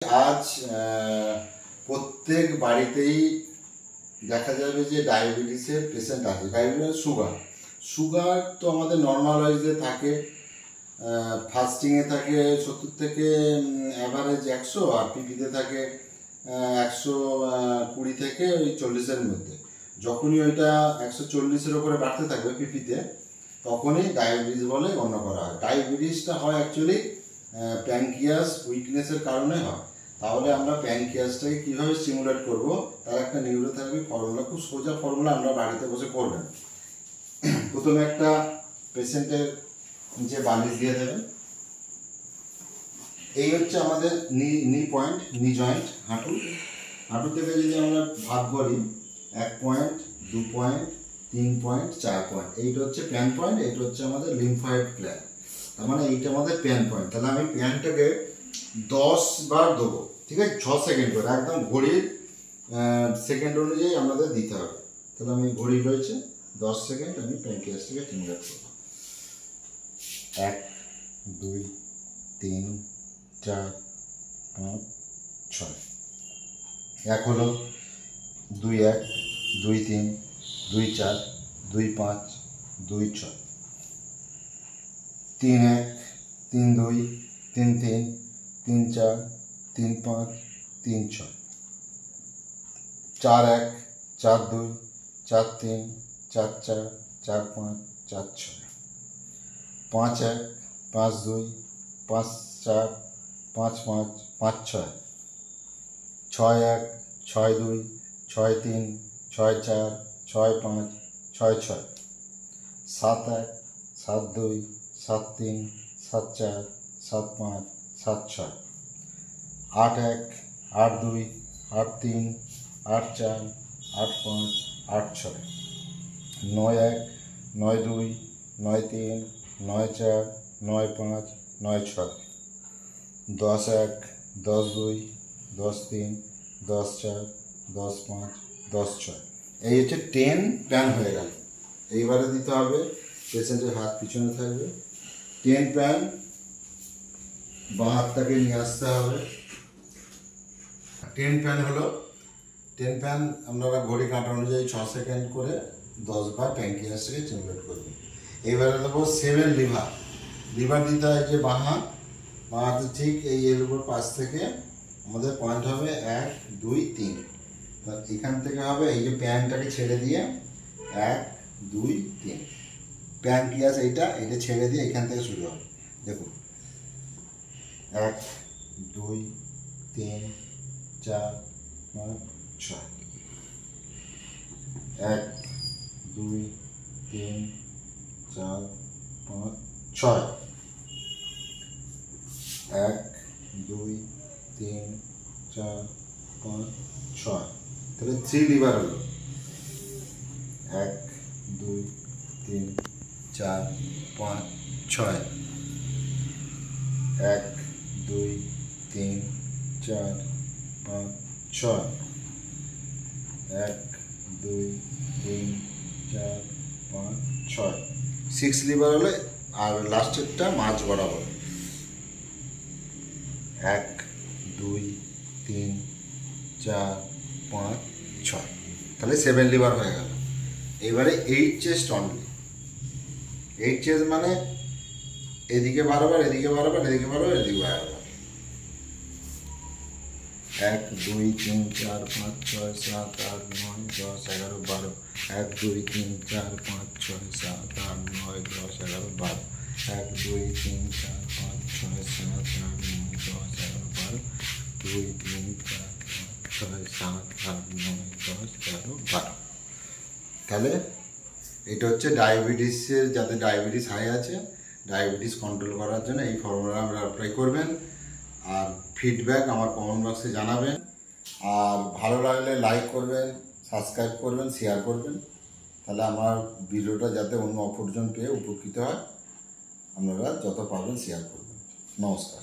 আজ প্রত্যেক বাড়িতেই দেখা যাবে যে ডায়াবেটিসের পেশেন্ট আছে। ডায়াবেটিস সুগার তো আমাদের নর্মাল ওয়াইজে থাকে, ফাস্টিংয়ে থাকে 70 থেকে অ্যাভারেজ 100, আর পিপিতে থাকে 120 থেকে ওই 40-এর মধ্যে। যখনই ওইটা 140-এর উপরে বাড়তে থাকবে পিপিতে, তখনই ডায়াবেটিস বলে গণ্য করা হয়। ডায়াবেটিসটা হয় অ্যাকচুয়ালি প্যানক্রিয়াস উইকনেসের কারণে হয়। তাহলে আমরা প্যানক্রিয়াসটাকে কীভাবে স্টিমুলেট করব, তার একটা নিউরোথেরাপি ফর্মুলা, খুব সোজা ফর্মুলা, আমরা বাড়িতে বসে করবেন। প্রথমে একটা পেশেন্টের যে বালিশ দিয়ে দেবেন। এই হচ্ছে আমাদের নি পয়েন্ট, নি জয়েন্ট, হাঁটু থেকে যদি আমরা ভাগ করি 1 পয়েন্ট, 2 পয়েন্ট, 3 পয়েন্ট, 4 পয়েন্ট, এইটা হচ্ছে প্যান পয়েন্ট, এইটা হচ্ছে আমাদের লিম্ফয়েড গ্ল্যান্ড। তার মানে এইটা আমাদের প্যান পয়েন্ট। তাহলে আমি প্যানটাকে 10 বার দেবো, ঠিক আছে, 6 সেকেন্ড করে, একদম ঘড়ির সেকেন্ড অনুযায়ী আমাদের দিতে হবে। তাহলে আমি ঘড়ি রয়েছে 10 সেকেন্ড, আমি প্যানক্রিয়াসটাকে স্টিমুলেট করব। 1, 2, 3, 4, 5, 6। 1 হলো, 2, 1, 2, 3, 2, 4, 2, 5, 2, 6, 3, 1, 3, 2, 3, 3, 3, 4, 3, 5, 3, 6, 4, 1, 4, 2, 4, 3, 4, 4, 4, 5, 4, 6, 5, 1, 5, 2, 5, 4, 5, 5, 5, 6, 6, 1, 6, 2, 6, 3, 6, 4, 6, 5, 6, 6, 7, 1, 7, 2, 7, 3, 7, 4, 7, 5, 7, 6, 8, 1, 8, 2, 8, 3, 8, 4, 8, 5, 8, 6, 9, 1, 9, 2, 9, 3, 9, 4, 9, 5, 9, 6, 10, 1, 10, 2, 10, 3, 10, 4, 10, 5, 10, 6। এই হচ্ছে 10 প্যান হয়ে গেল। এইবারে দিতে হবে, পেশেন্টের হাত পিছনে থাকবে, 10 প্যান, বাঁ হাতটাকে নিয়ে আসতে হবে। 10 প্যান হলো, 10 প্যান আপনারা ঘড়ি কাঁটা অনুযায়ী 6 সেকেন্ড করে 10 বার প্যানক্রিয়াসটাকে স্টিমুলেট করবেন। এবারে দেবো 7 লিভার দিতে হয় যে বাঁ হাতে ঠিক এই এলবোর পাশ থেকে আমাদের পয়েন্ট হবে 1, 2, 3। এখান থেকে হবে এই যে প্যানটাকে ছেড়ে দিয়ে 1, 2, 3, প্যানক্রিয়াস এইটা ছেড়ে দিয়ে এখান থেকে শুরু হবে। দেখুন, 1, 2, 3, 4, 5, 6, 1, 2, 3, 4, 5, 6, 1, 2, 3, 4, 5, 6। তাহলে 3 লিভার হলো, 1, 2, 3, 4, 5, 6, 1, 2, 3, 4, 5, 6, 1, 2, 3, 4, 5, 6, 6 লিভার হলে, আর লাস্টেরটা মাঝ বরাবর, 1, 2, 3, 4, 5, 6। তাহলে 7 লিভার হয়ে গেল। এবারে 8 চেস্ট অনলি। 8 চেস্ট মানে এদিকে 12 বার, এদিকে 12 বার, এদিকে 12 বার, এদিকে 12 বার। 1, 2, 3, 4, 5, 6, 7, 8, 9, 10, 11, 12। 1, 2, 3, 4, 5, 6, 7, 8, 9, 10, 11, 12। 1, 2, 3, 4, 5, 6, 7, 8, 9, 10, 11, 12। 2, 3, 4, 5, 6, 7, 8, 9, 10, 11, 12। তাহলে এটা হচ্ছে ডায়াবেটিসের, যাদের ডায়াবেটিস হাই আছে, ডায়াবেটিস কন্ট্রোল করার জন্য এই ফর্মুলা আমরা অ্যাপ্লাই করবেন। আর ফিডব্যাক আমার কমেন্ট বক্সে জানাবেন। আর ভালো লাগলে লাইক করবেন, সাবস্ক্রাইব করবেন, শেয়ার করবেন। তাহলে আমার ভিডিওটা যাতে অন্য অপরজন পেয়ে উপকৃত হয়, আপনারা যত পারবেন শেয়ার করবেন। নমস্কার।